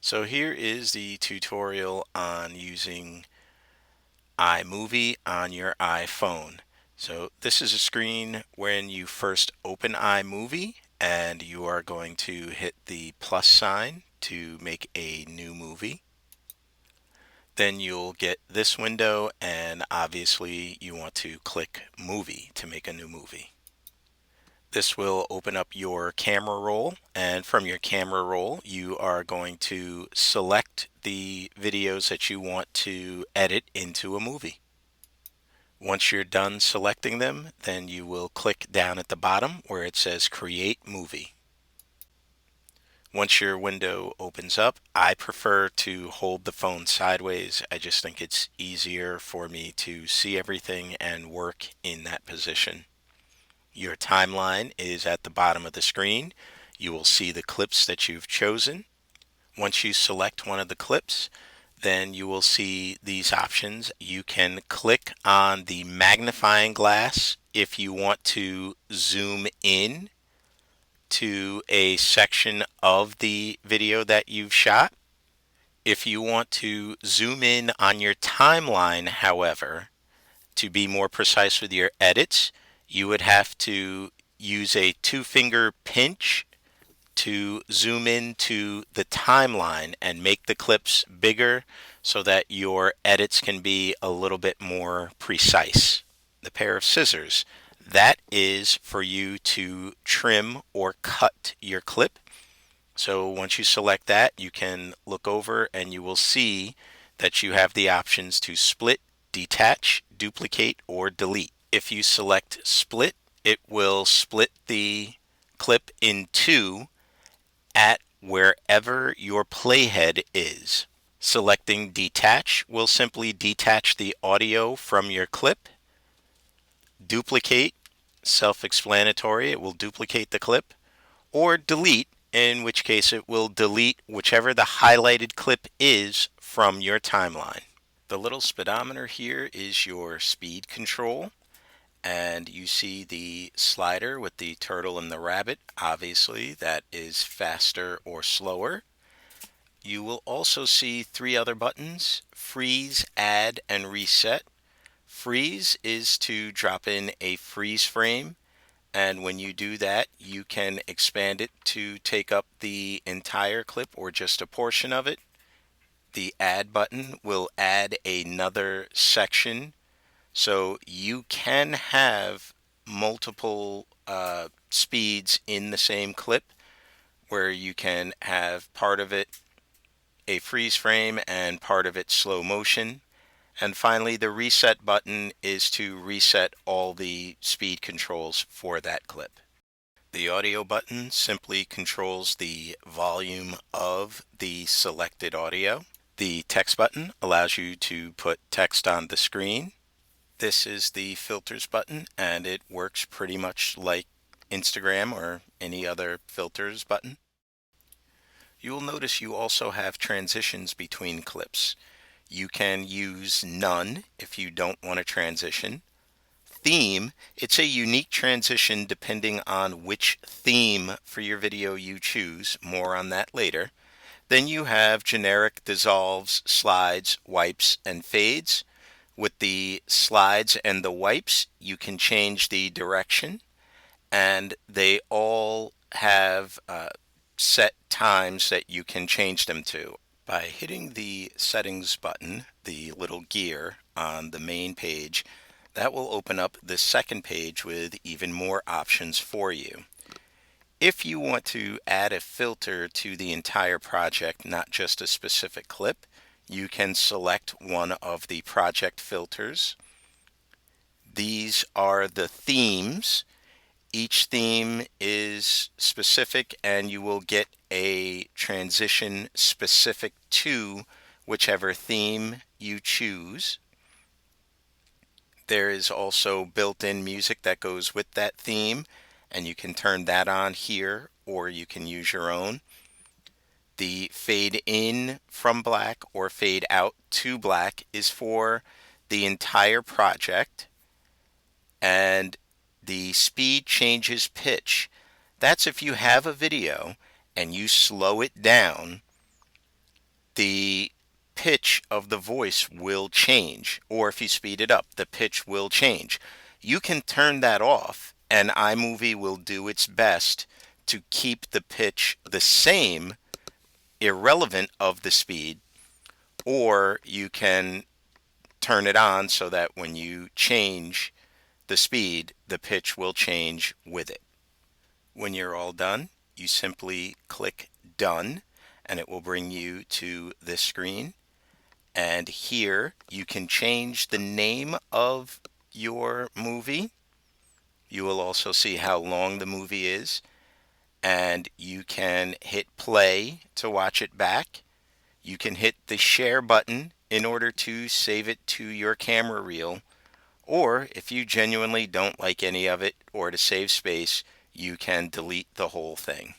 So here is the tutorial on using iMovie on your iPhone. So this is a screen when you first open iMovie and you are going to hit the plus sign to make a new movie. Then you'll get this window and obviously you want to click movie to make a new movie. This will open up your camera roll, and from your camera roll, you are going to select the videos that you want to edit into a movie. Once you're done selecting them, then you will click down at the bottom where it says Create Movie. Once your window opens up, I prefer to hold the phone sideways. I just think it's easier for me to see everything and work in that position. Your timeline is at the bottom of the screen. You will see the clips that you've chosen. Once you select one of the clips, then you will see these options. You can click on the magnifying glass if you want to zoom in to a section of the video that you've shot. If you want to zoom in on your timeline, however, to be more precise with your edits, you would have to use a two-finger pinch to zoom into the timeline and make the clips bigger so that your edits can be a little bit more precise. The pair of scissors, that is for you to trim or cut your clip. So once you select that, you can look over and you will see that you have the options to split, detach, duplicate, or delete. If you select split, it will split the clip in two at wherever your playhead is. Selecting detach will simply detach the audio from your clip. Duplicate, self-explanatory, it will duplicate the clip. Or delete, in which case it will delete whichever the highlighted clip is from your timeline. The little speedometer here is your speed control, and you see the slider with the turtle and the rabbit. Obviously, that is faster or slower. You will also see three other buttons: freeze, add, and reset. Freeze is to drop in a freeze frame, and when you do that, you can expand it to take up the entire clip or just a portion of it. The add button will add another section, so you can have multiple speeds in the same clip where you can have part of it a freeze frame and part of it slow motion. And finally, the reset button is to reset all the speed controls for that clip. The audio button simply controls the volume of the selected audio. The text button allows you to put text on the screen. This is the filters button, and it works pretty much like Instagram or any other filters button. You will notice you also have transitions between clips. You can use none if you don't want to transition. Theme, it's a unique transition depending on which theme for your video you choose. More on that later. Then you have generic dissolves, slides, wipes, and fades. With the slides and the wipes, you can change the direction, and they all have set times that you can change them to. By hitting the settings button, the little gear on the main page, that will open up the second page with even more options for you. If you want to add a filter to the entire project, not just a specific clip, you can select one of the project filters. These are the themes. Each theme is specific, and you will get a transition specific to whichever theme you choose. There is also built-in music that goes with that theme, and you can turn that on here, or you can use your own. The fade in from black or fade out to black is for the entire project, and the speed changes pitch. That's if you have a video and you slow it down, the pitch of the voice will change, or if you speed it up, the pitch will change. You can turn that off, and iMovie will do its best to keep the pitch the same, irrelevant of the speed, or you can turn it on so that when you change the speed, the pitch will change with it. When you're all done, you simply click Done, and it will bring you to this screen. And here you can change the name of your movie. You will also see how long the movie is, and you can hit play to watch it back. You can hit the share button in order to save it to your camera reel, or if you genuinely don't like any of it or to save space, you can delete the whole thing.